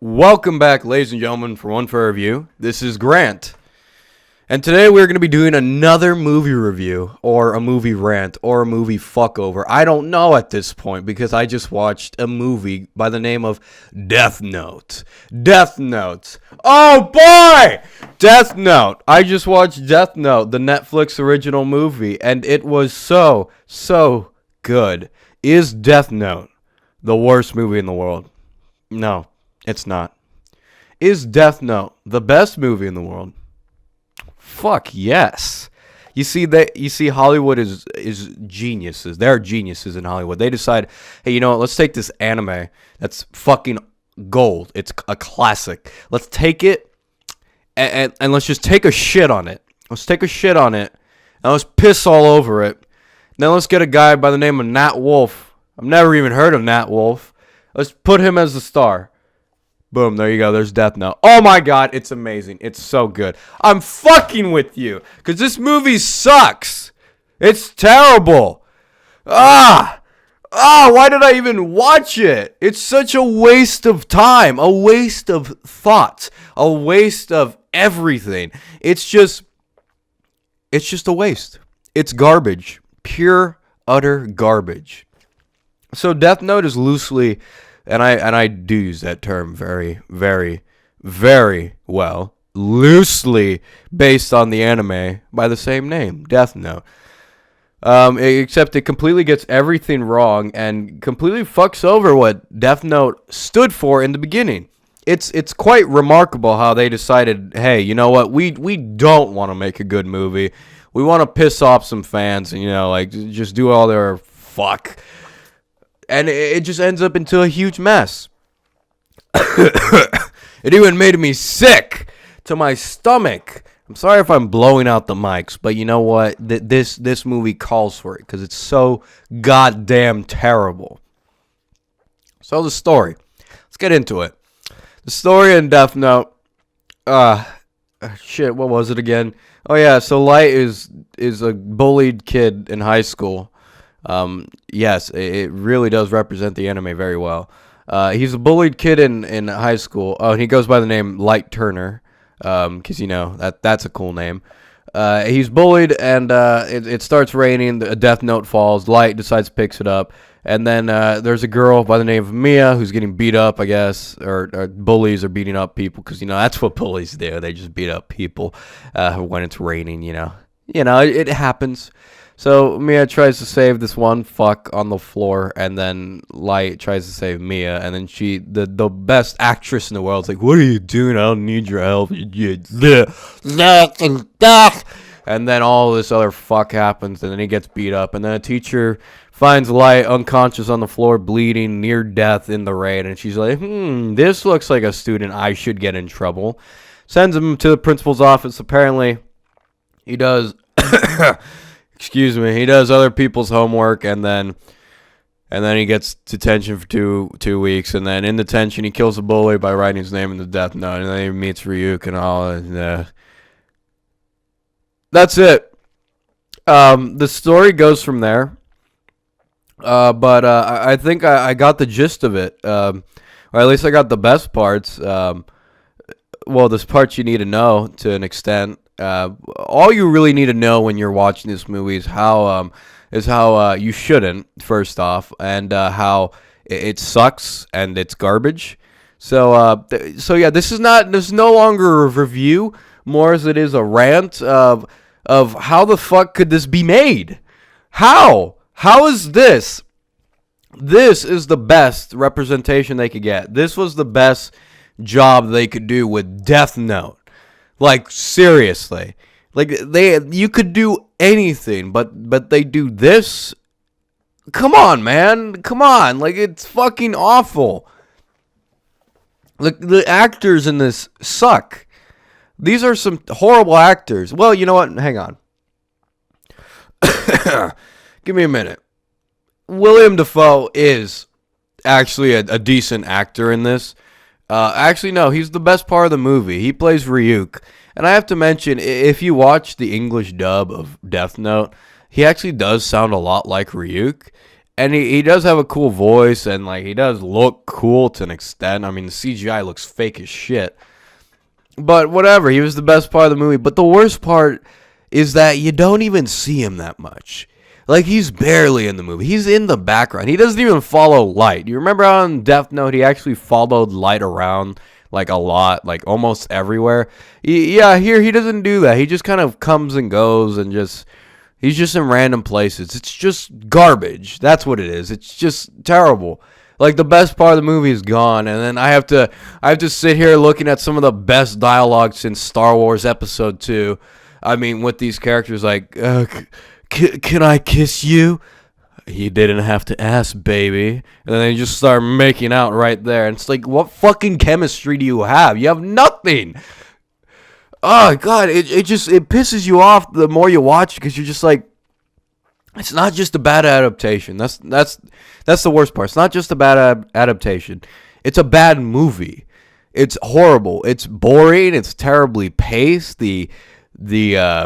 Welcome back, ladies and gentlemen, for One Fair Review. This is Grant. And today we're going to be doing another movie review, or a movie rant, or a movie fuckover. I don't know at this point, because I just watched a movie by the name of Death Note. Death Note. Oh boy! Death Note. I just watched Death Note, the Netflix original movie, and it was so good. Is Death Note the worst movie in the world? No, it's not. Is Death Note the best movie in the world? Fuck yes. You see Hollywood is geniuses. They're geniuses in Hollywood. They decide, hey, you know what? Let's take this anime that's fucking gold. It's a classic. Let's take it and let's just take a shit on it. Let's take a shit on it and let's piss all over it. Then let's get a guy by the name of Nat Wolff. I've never even heard of Nat Wolff. Let's put him as the star. Boom, there you go. There's Death Note. Oh my god, it's amazing. It's so good. I'm fucking with you. Because this movie sucks. It's terrible. Why did I even watch it? It's such a waste of time. A waste of thought. A waste of everything. It's just a waste. It's garbage. Pure, utter garbage. So Death Note is loosely... And I do use that term very, very, very well. Loosely based on the anime by the same name, Death Note. Except it completely gets everything wrong and completely fucks over what Death Note stood for in the beginning. It's quite remarkable how they decided, hey, you know what? We don't want to make a good movie. We want to piss off some fans and, just do all their fuck. And it just ends up into a huge mess. It even made me sick to my stomach. I'm sorry if I'm blowing out the mics, but you know what? This movie calls for it because it's so goddamn terrible. So the story. Let's get into it. The story in Death Note. Shit, what was it again? Oh yeah, so Light is a bullied kid in high school. Yes, it really does represent the anime very well. He's a bullied kid in high school. Oh, and he goes by the name Light Turner, because that's a cool name. He's bullied, and it starts raining. A Death Note falls. Light decides picks it up, and then there's a girl by the name of Mia who's getting beat up, I guess, or bullies are beating up people because that's what bullies do. They just beat up people when it's raining. It happens. So Mia tries to save this one fuck on the floor, and then Light tries to save Mia, and then the best actress in the world is like, "What are you doing? I don't need your help." And then all this other fuck happens, and then he gets beat up, and then a teacher finds Light unconscious on the floor, bleeding, near death in the rain, and she's like, this looks like a student I should get in trouble. Sends him to the principal's office. Apparently, he does... Excuse me. He does other people's homework, and then he gets detention for two weeks, and then in detention he kills a bully by writing his name in the Death Note, and then he meets Ryuk and all. And that's it. The story goes from there, but I think I got the gist of it, or at least I got the best parts. Well, there's parts you need to know to an extent. All you really need to know when you're watching this movie is how you shouldn't, first off, and how it sucks and it's garbage. So yeah, this is no longer a review, more as it is a rant of how the fuck could this be made? How is this? This is the best representation they could get. This was the best job they could do with Death Note. Like, seriously. Like, you could do anything, but they do this? Come on, man. Come on. Like, it's fucking awful. Like, the actors in this suck. These are some horrible actors. Well, you know what? Hang on. Give me a minute. William Dafoe is actually a decent actor in this. Actually, no, he's the best part of the movie. He plays Ryuk. And I have to mention, if you watch the English dub of Death Note, he actually does sound a lot like Ryuk. And he does have a cool voice, and like he does look cool to an extent. I mean, the CGI looks fake as shit. But whatever, he was the best part of the movie. But the worst part is that you don't even see him that much. Like, he's barely in the movie. He's in the background. He doesn't even follow Light. You remember how on Death Note he actually followed Light around, like, a lot, like, almost everywhere? Yeah, here he doesn't do that. He just kind of comes and goes and just... He's just in random places. It's just garbage. That's what it is. It's just terrible. Like, the best part of the movie is gone, and then I have to sit here looking at some of the best dialogue since Star Wars Episode 2. I mean, with these characters like, can I kiss you? You didn't have to ask, baby. And then they just start making out right there. And it's like, what fucking chemistry do you have? You have nothing. Oh, God, it pisses you off the more you watch because you're just like, it's not just a bad adaptation. That's the worst part. It's not just a bad adaptation. It's a bad movie. It's horrible. It's boring. It's terribly paced. The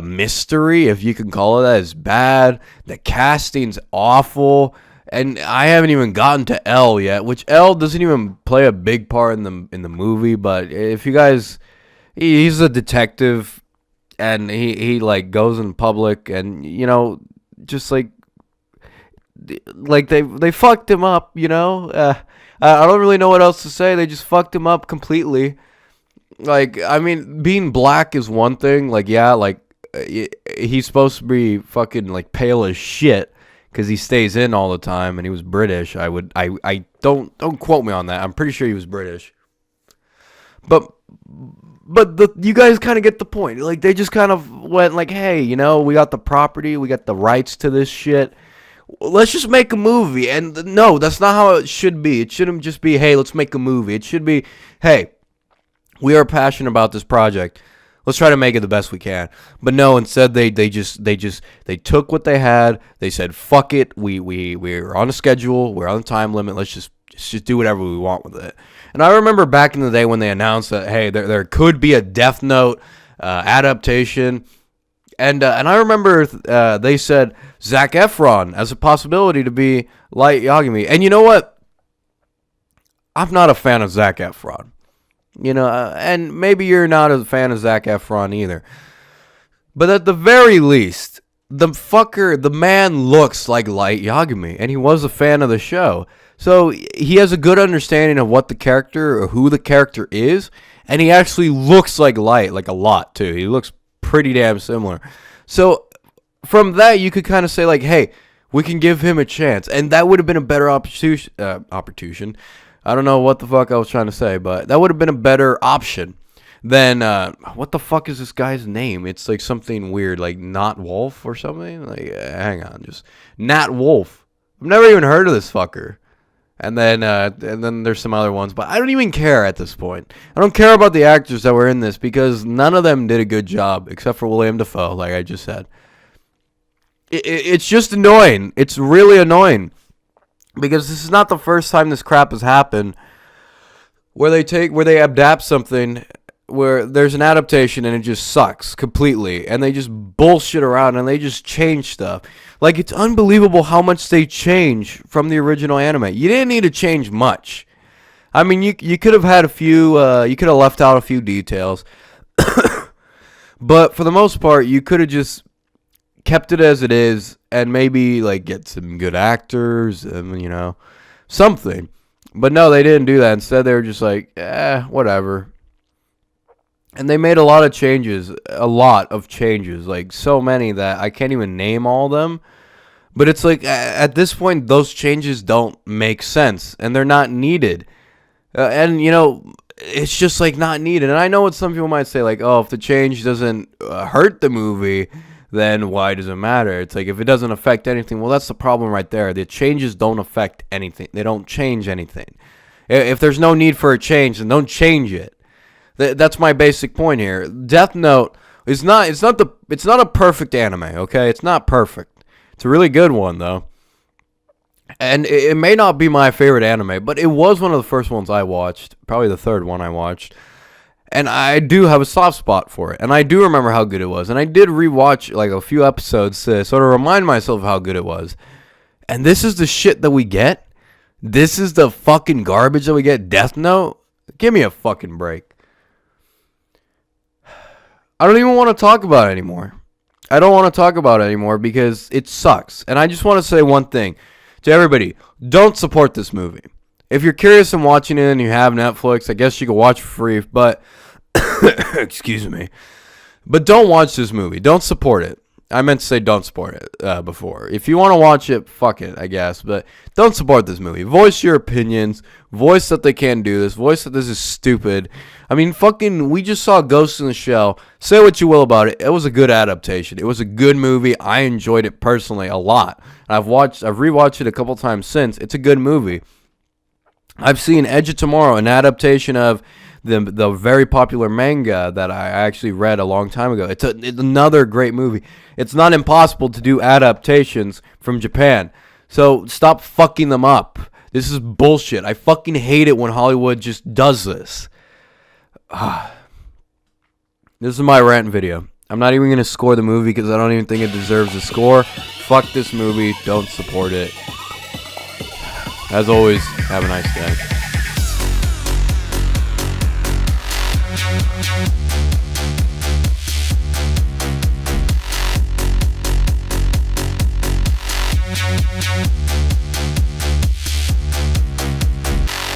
mystery, if you can call it that, is bad. The casting's awful. And I haven't even gotten to L yet, which L doesn't even play a big part in the movie. But if you guys... He's a detective, and he like goes in public, and you know, just like they fucked him up, you know. I don't really know what else to say. They just fucked him up completely. Like, I mean, being black is one thing. Like, yeah, like he's supposed to be fucking like pale as shit because he stays in all the time, and he was British. I don't quote me on that. I'm pretty sure he was British, but you guys kind of get the point. Like, they just kind of went like, hey, you know, we got the property, we got the rights to this shit. Let's just make a movie. And no, that's not how it should be. It shouldn't just be, hey, let's make a movie. It should be, hey, we are passionate about this project. Let's try to make it the best we can. But no, instead they took what they had. They said, fuck it. We're on a schedule. We're on a time limit. Let's just do whatever we want with it. And I remember back in the day when they announced that, hey, there could be a Death Note adaptation. And I remember they said Zac Efron as a possibility to be Light Yagami. And you know what? I'm not a fan of Zac Efron. You know, and maybe you're not a fan of Zac Efron either. But at the very least, the man looks like Light Yagami. And he was a fan of the show. So he has a good understanding of what the character or who the character is, and he actually looks like Light, like a lot too. He looks pretty damn similar. So from that, you could kind of say like, hey, we can give him a chance, and that would have been a better opportunity. I don't know what the fuck I was trying to say, but that would have been a better option than what the fuck is this guy's name? It's like something weird, like Not Wolf or something. Like, hang on, just Nat Wolf. I've never even heard of this fucker. And then there's some other ones, but I don't even care at this point. I don't care about the actors that were in this because none of them did a good job except for William Dafoe, like I just said. It's just annoying. It's really annoying because this is not the first time this crap has happened where they adapt something where there's an adaptation and it just sucks completely, and they just bullshit around and they just change stuff. Like, it's unbelievable how much they change from the original anime. You didn't need to change much. I mean, you could have had a few, you could have left out a few details, but for the most part, you could have just kept it as it is and maybe like get some good actors and, you know, something. But no, they didn't do that. Instead, they were just like, whatever. And they made a lot of changes, like so many that I can't even name all of them. But it's like, at this point, those changes don't make sense, and they're not needed. And, you know, it's just, like, not needed. And I know what some people might say, like, oh, if the change doesn't hurt the movie, then why does it matter? It's like, if it doesn't affect anything, well, that's the problem right there. The changes don't affect anything. They don't change anything. If there's no need for a change, then don't change it. That's my basic point here. Death Note is not a perfect anime, okay? It's not perfect. It's a really good one though. And it may not be my favorite anime, but it was one of the first ones I watched, probably the third one I watched. And I do have a soft spot for it. And I do remember how good it was. And I did rewatch like a few episodes to sort of remind myself how good it was. And this is the shit that we get? This is the fucking garbage that we get? Death Note? Give me a fucking break. I don't even want to talk about it anymore. I don't want to talk about it anymore because it sucks. And I just want to say one thing to everybody. Don't support this movie. If you're curious and watching it and you have Netflix, I guess you can watch for free. But, excuse me. But don't watch this movie. Don't support it. I meant to say don't support it before. If you want to watch it, fuck it, I guess. But don't support this movie. Voice your opinions. Voice that they can't do this. Voice that this is stupid. I mean, fucking, we just saw Ghost in the Shell. Say what you will about it. It was a good adaptation. It was a good movie. I enjoyed it personally a lot. I've rewatched it a couple times since. It's a good movie. I've seen Edge of Tomorrow, an adaptation of the very popular manga that I actually read a long time ago. It's another great movie. It's not impossible to do adaptations from Japan. So stop fucking them up. This is bullshit. I fucking hate it when Hollywood just does this. This is my rant video. I'm not even going to score the movie because I don't even think it deserves a score. Fuck this movie. Don't support it. As always, have a nice day.